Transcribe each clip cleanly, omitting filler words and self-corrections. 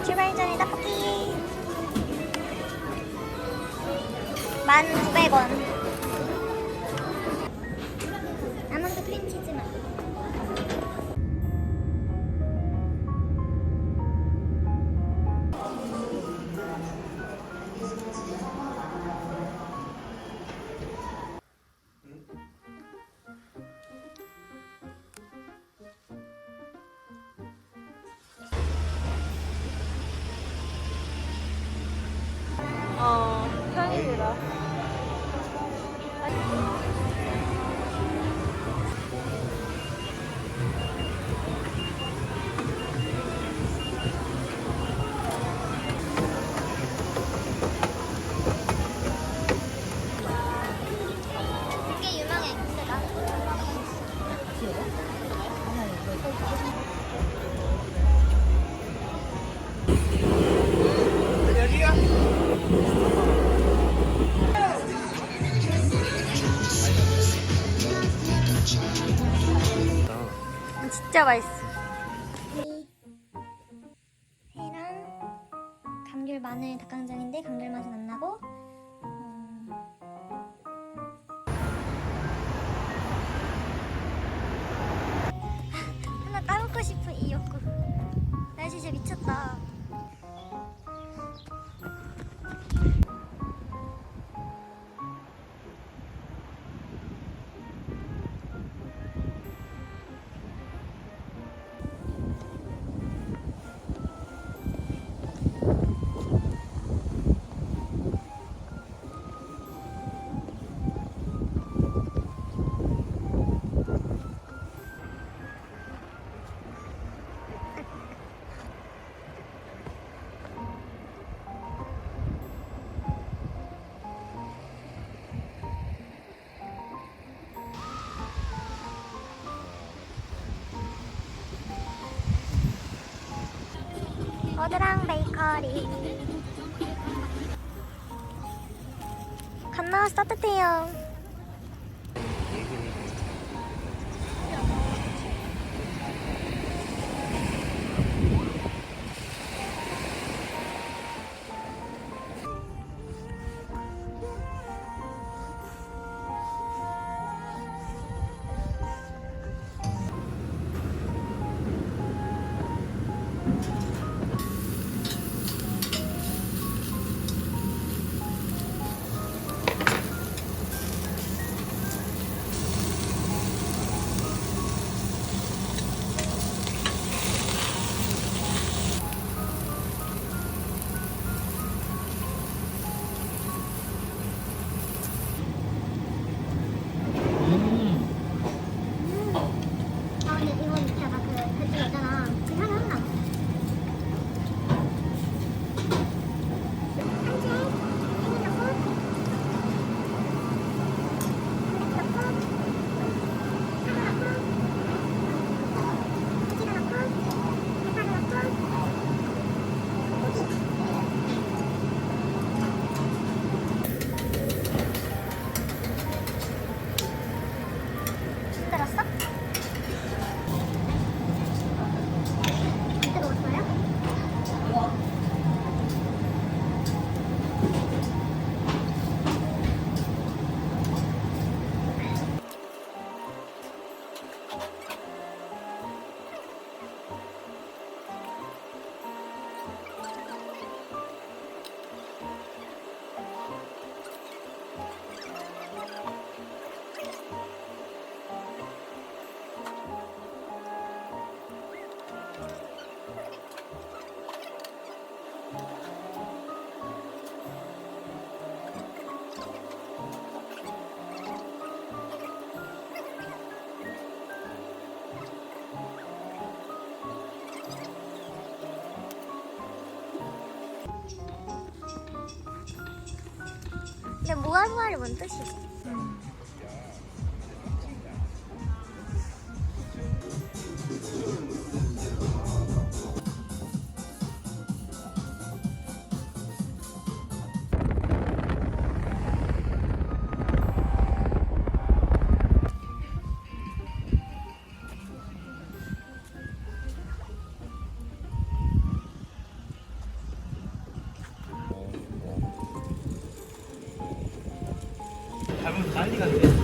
출발 전에 떡볶이 1,900원. 아몬드 크림치즈 맛. 편입니다. 꽤 유명해. 근데 나는 진짜 맛있어. 회랑 감귤 마늘 닭강정인데 감귤 맛은 안 나고. 하나 따먹고 싶은 이 욕구. 날씨 진짜 미쳤다. 버드랑 베이커리. 갓나와서 따뜻해요. 근데 이거 있잖아. 그 배추 있잖아. 그 향이 확 나. 힘들었어? 이때 먹었어요? 근데 무알무알이 뭔 뜻이지? 닮으면 난리가 돼.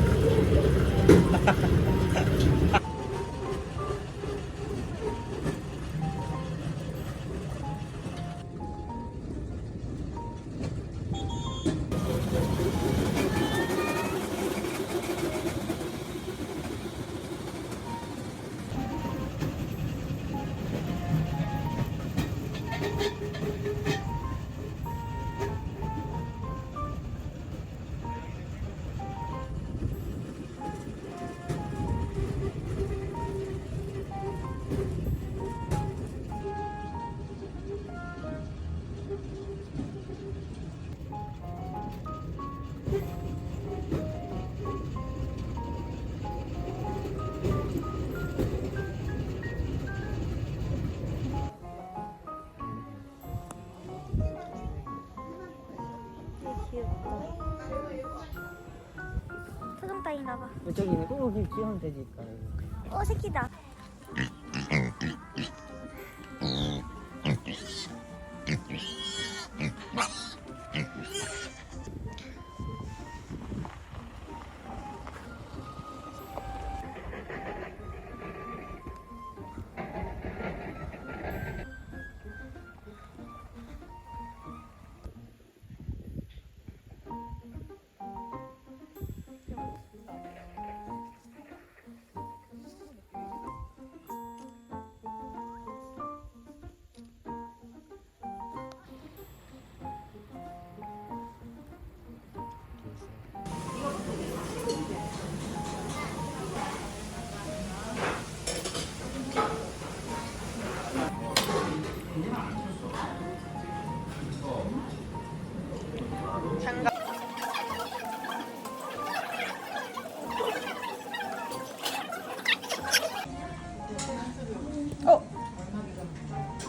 소금빵인가 봐. 저기는 꾹꾹 끼우면 되지. 새끼다.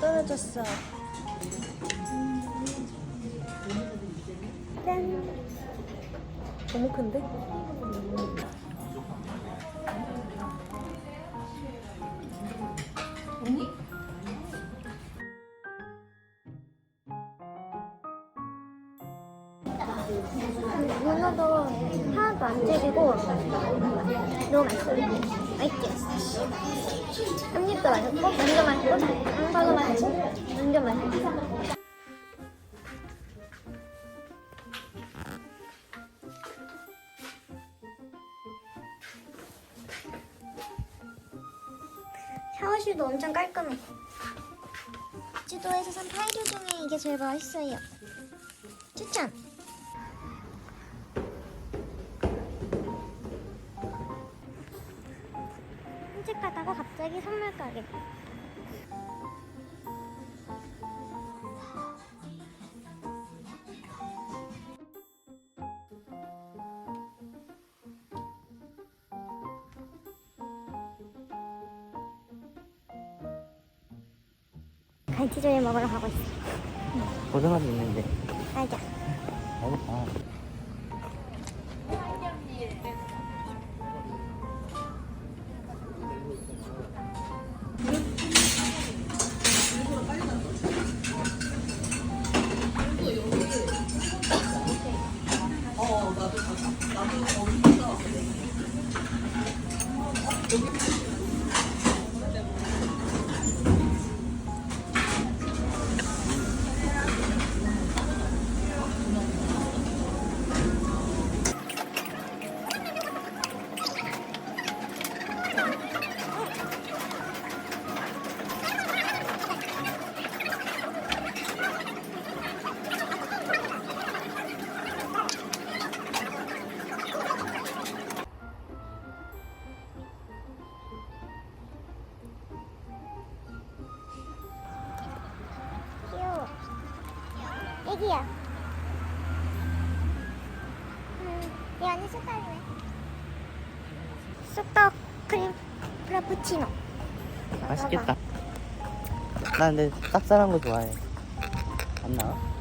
떨어졌어. 짠. 너무 큰데? 문어도 하나도 안 질기고 너무 맛있어. 맛있지? 한입도 맛있고 완전 맛있고 양파도 맛있고 완전 맛있어. 샤워실도 엄청 깔끔해. 제주도에서 산 파이류 중에 이게 제일 맛있어요. 추천! 산책하다가 갑자기 선물 가게. 갈치조개 먹으러 가고 있어. 고등어도 있는데. 알자. 먹을까? 귀여워. 애기야. 이 안에 색깔이네. 쑥떡 크림 프라푸치노. 맛있겠다. 나 근데 쌉쌀한 거 좋아해. 안 나와?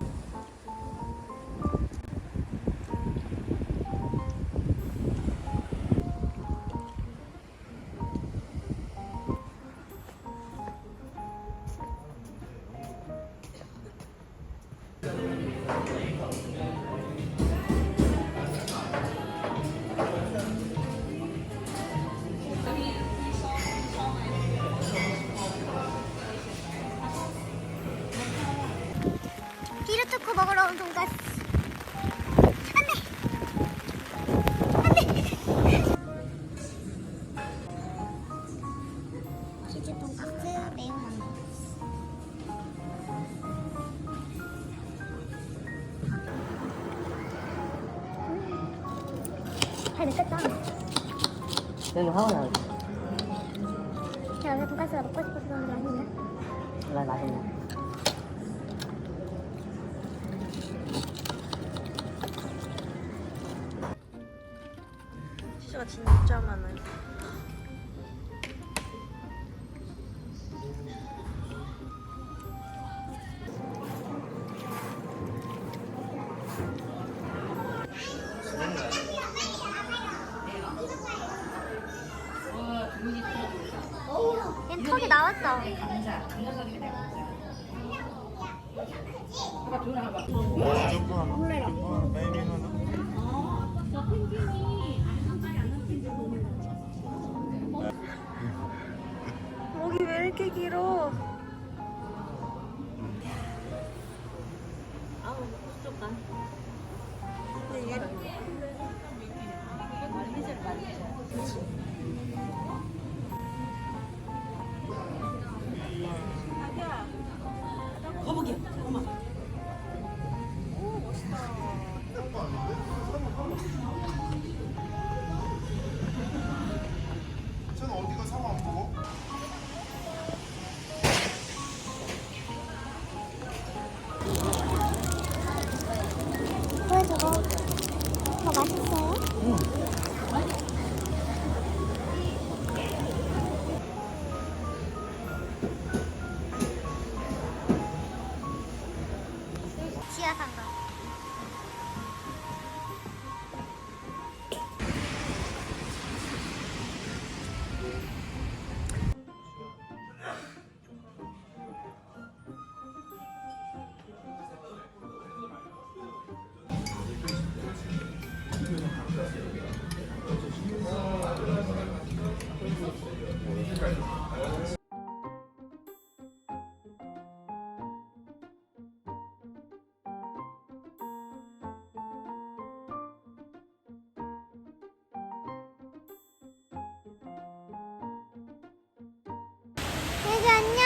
잘 됐겠다. 근데 하고 나왔지. 야, 왜 돈가스가 먹고 싶어서 그런 게 아니냐? 나 맛있네. 치즈가 진짜 많아요. 얘는 턱이 나왔어. 목이 왜 이렇게 길어? 근데 이게 쟤는 어디가 상어 안 보고? 뭐야 저거? 뭐 맛있어요? 지하상가. 얘들 안녕.